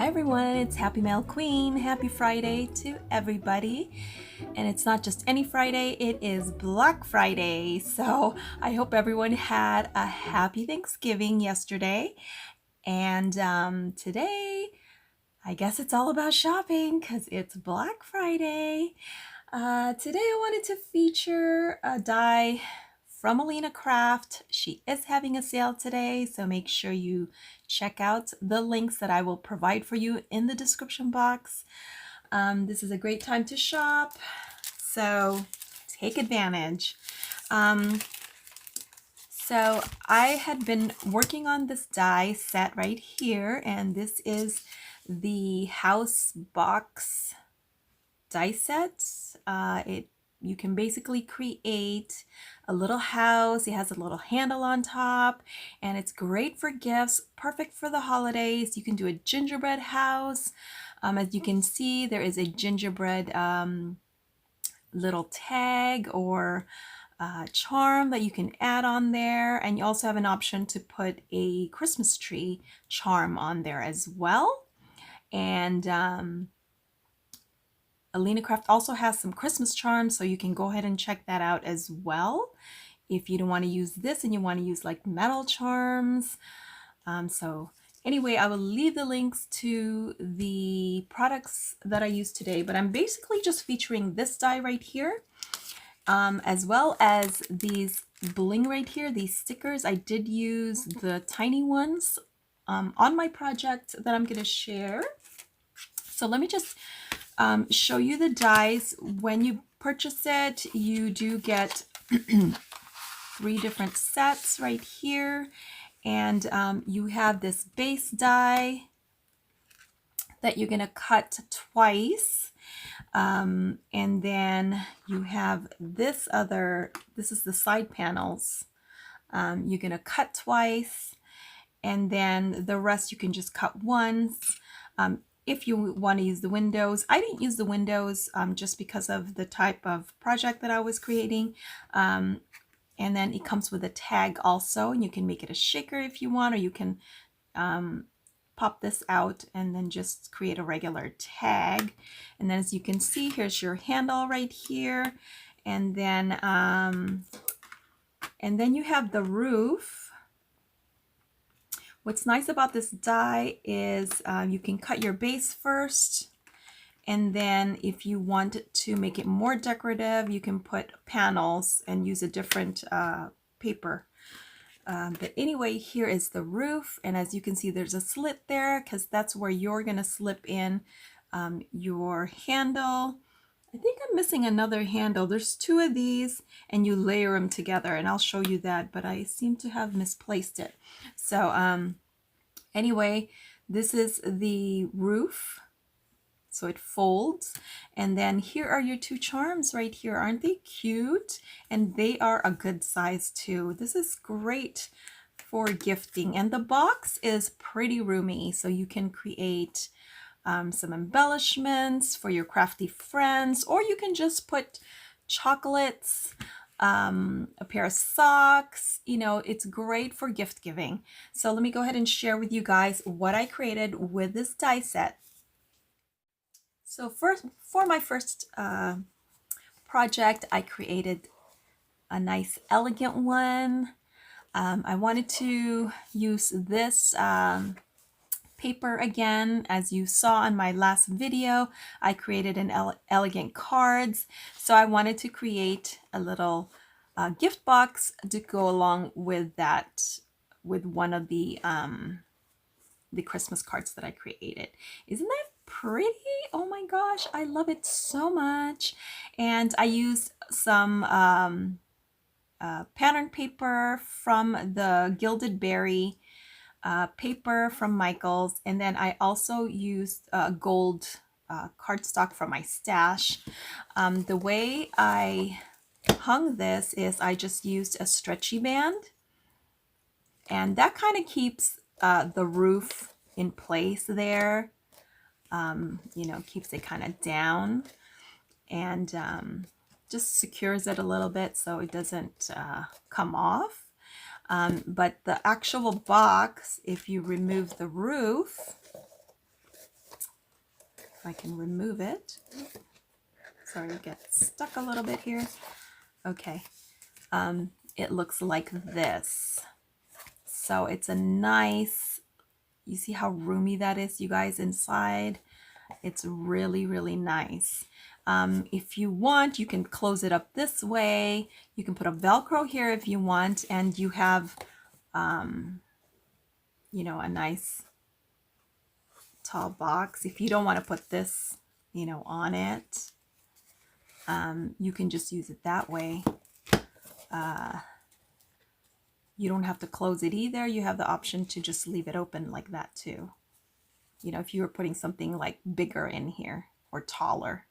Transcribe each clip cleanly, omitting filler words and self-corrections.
Hi everyone, it's Happymailqueen. Happy Friday to everybody. And it's not just any Friday, it is Black Friday. So I hope everyone had a happy Thanksgiving yesterday. And today, I guess it's all about shopping because it's Black Friday. Today I wanted to feature a die from Alina Craft. She is having a sale today, so make sure you check out the links that I will provide for you in the description box. This is a great time to shop, so take advantage. So I had been working on this die set right here, and this is the house box die set. You can basically create a little house. It has a little handle on top, and it's great for gifts, perfect for the holidays. You can do a gingerbread house. As you can see, there is a gingerbread little tag or charm that you can add on there, and you also have an option to put a Christmas tree charm on there as well. And Alina Craft also has some Christmas charms, so you can go ahead and check that out as well if you don't want to use this and you want to use like metal charms. So anyway, I will leave the links to the products that I used today, but I'm basically just featuring this die right here, as well as these bling right here, these stickers. I did use the tiny ones on my project that I'm going to share. So let me just show you the dies. When you purchase it, you do get 3 different sets right here, and you have this base die that you're gonna cut twice, and then you have this is the side panels. You're gonna cut twice, and then the rest you can just cut once. If you want to use the windows, I didn't use the windows just because of the type of project that I was creating. And then it comes with a tag also, and you can make it a shaker if you want, or you can pop this out and then just create a regular tag. And then as you can see, here's your handle right here. And then you have the roof. What's nice about this die is you can cut your base first, and then if you want to make it more decorative, you can put panels and use a different paper. But anyway, here is the roof, and as you can see, there's a slit there because that's where you're going to slip in your handle. I think I'm missing another handle. There's 2 of these, and you layer them together, and I'll show you that, but I seem to have misplaced it. So anyway, this is the roof. So it folds, and then here are your 2 charms right here. Aren't they cute? And they are a good size too. This is great for gifting, and the box is pretty roomy, so you can create some embellishments for your crafty friends, or you can just put chocolates, a pair of socks. You know, it's great for gift giving. So let me go ahead and share with you guys what I created with this die set. So for my first project, I created a nice elegant one. I wanted to use this paper again. As you saw in my last video, I created an elegant cards. So I wanted to create a little gift box to go along with that, with one of the Christmas cards that I created. Isn't that pretty? Oh my gosh, I love it so much. And I used some pattern paper from the Gilded Berry paper from Michaels, and then I also used gold cardstock from my stash. The way I hung this is I just used a stretchy band, and that kind of keeps the roof in place there. You know, keeps it kind of down, and just secures it a little bit so it doesn't come off. But the actual box, if you remove the roof, I can remove it. Sorry, it gets stuck a little bit here. Okay, it looks like this. So it's a nice, you see how roomy that is, you guys, inside? It's really, really nice. If you want, you can close it up this way. You can put a Velcro here if you want, and you have, you know, a nice tall box. If you don't want to put this, you know, on it, you can just use it that way. You don't have to close it either. You have the option to just leave it open like that too. You know, if you were putting something like bigger in here or taller.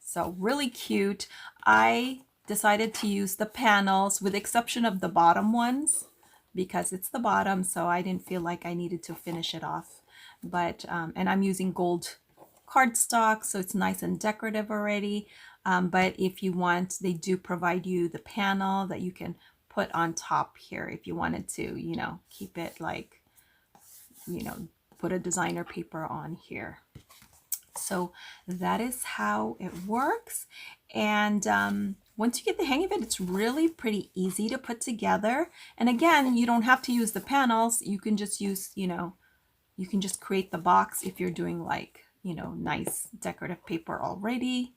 So really cute. I decided to use the panels with the exception of the bottom ones because it's the bottom, so I didn't feel like I needed to finish it off. But and I'm using gold cardstock, so it's nice and decorative already. But if you want, they do provide you the panel that you can put on top here if you wanted to, you know, keep it like, you know, put a designer paper on here. So that is how it works. And once you get the hang of it, it's really pretty easy to put together. And again, you don't have to use the panels. You can just use, you know, you can just create the box if you're doing like, you know, nice decorative paper already.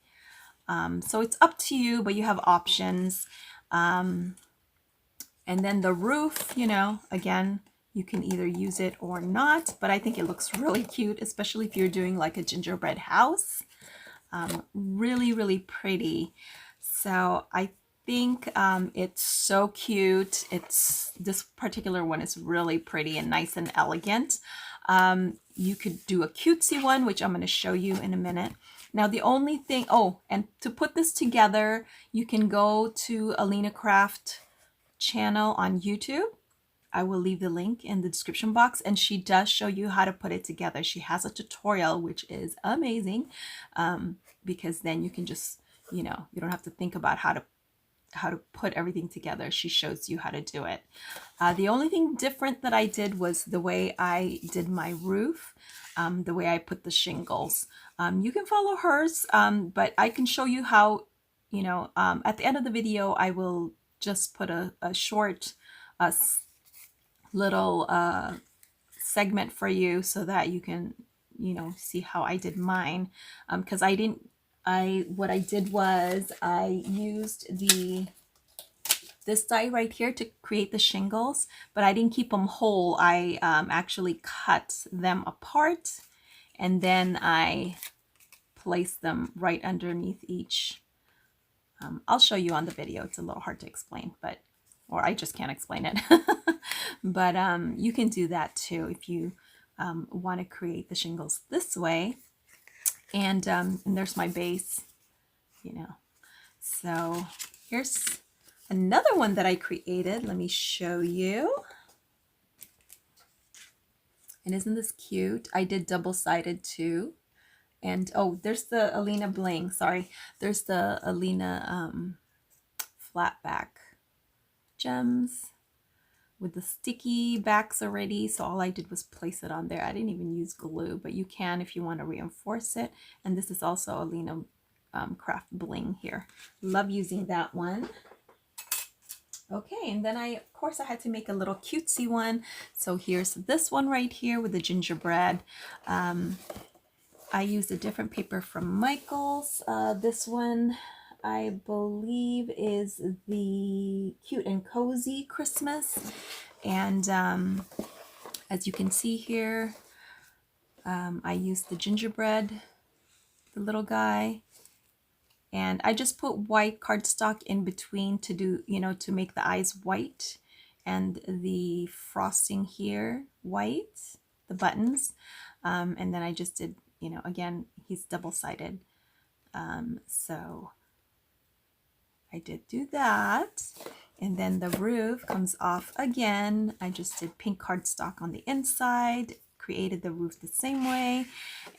So it's up to you, but you have options. And then the roof, you know, again, you can either use it or not, but I think it looks really cute, especially if you're doing like a gingerbread house. Really, really pretty. So I think it's so cute. This particular one is really pretty and nice and elegant. You could do a cutesy one, which I'm going to show you in a minute. Now the only thing, oh, and to put this together, you can go to Alina Craft channel on YouTube. I will leave the link in the description box, and she does show you how to put it together. She has a tutorial, which is amazing, because then you can just, you know, you don't have to think about how to put everything together. She shows you how to do it. The only thing different that I did was the way I did my roof, the way I put the shingles. You can follow hers, but I can show you how, you know, at the end of the video, I will just put a short little segment for you so that you can, you know, see how I did mine. Because what I did was I used this die right here to create the shingles, but I didn't keep them whole. I actually cut them apart, and then I placed them right underneath each. I'll show you on the video. It's a little hard to explain, but, or I just can't explain it. But you can do that too if you want to create the shingles this way. And there's my base, you know. So here's another one that I created. Let me show you. And isn't this cute? I did double-sided too. And oh, there's the Alina bling. Sorry, there's the Alina flat back gems with the sticky backs already. So all I did was place it on there. I didn't even use glue, but you can if you want to reinforce it. And this is also Alina craft bling here. Love using that one. Okay, and then of course I had to make a little cutesy one. So here's this one right here with the gingerbread. I used a different paper from Michael's. This one, I believe, is the Cute and Cozy Christmas. And as you can see here, I used the gingerbread, the little guy. And I just put white cardstock in between to do, you know, to make the eyes white. And the frosting here, white, the buttons. And then I just did, you know, again, he's double-sided. So I did do that. And then the roof comes off again. I just did pink cardstock on the inside, created the roof the same way.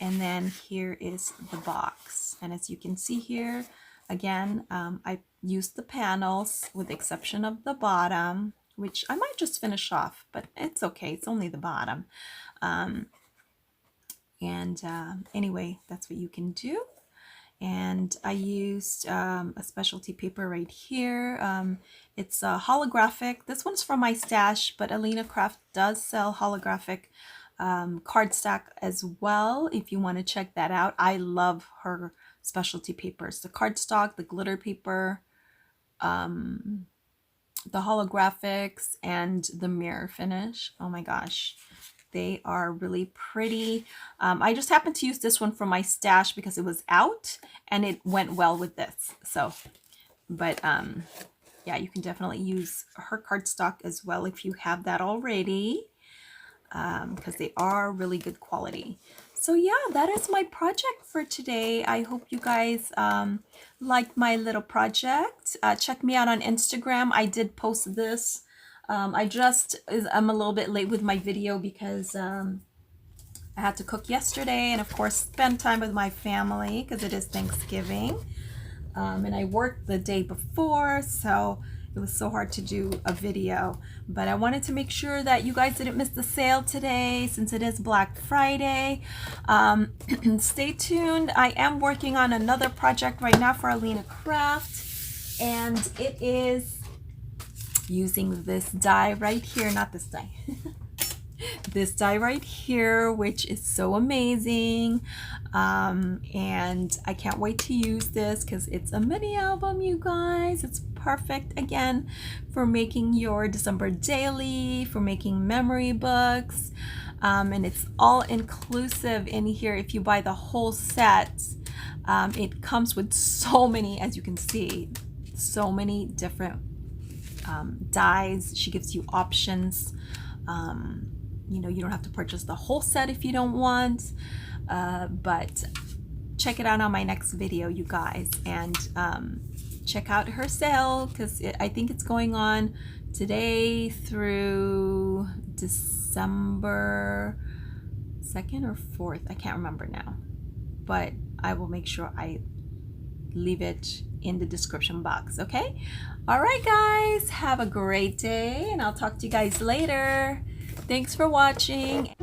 And then here is the box. And as you can see here, again, I used the panels with the exception of the bottom, which I might just finish off, but it's okay. It's only the bottom. And anyway, that's what you can do. And I used a specialty paper right here. It's a holographic. This one's from my stash, but Alina Craft does sell holographic cardstock as well, if you want to check that out. I love her specialty papers, the cardstock, the glitter paper, the holographics, and the mirror finish. Oh my gosh, they are really pretty. I just happened to use this one from my stash because it was out and it went well with this. So, but yeah, you can definitely use her cardstock as well if you have that already, because they are really good quality. So yeah, that is my project for today. I hope you guys liked my little project. Check me out on Instagram. I did post this. I'm a little bit late with my video because I had to cook yesterday and of course spend time with my family because it is Thanksgiving. And I worked the day before, so it was so hard to do a video. But I wanted to make sure that you guys didn't miss the sale today since it is Black Friday. Stay tuned. I am working on another project right now for Alina Craft, and it is using this die right here, not this die. This die right here, which is so amazing, and I can't wait to use this because it's a mini album, you guys. It's perfect again for making your December daily, for making memory books, and it's all inclusive in here. If you buy the whole set, it comes with so many, as you can see, so many different dies. She gives you options. You know, you don't have to purchase the whole set if you don't want, but check it out on my next video, you guys, and check out her sale because I think it's going on today through December 2nd or 4th. I can't remember now, but I will make sure I leave it in the description box. Okay, all right guys, have a great day and I'll talk to you guys later. Thanks for watching.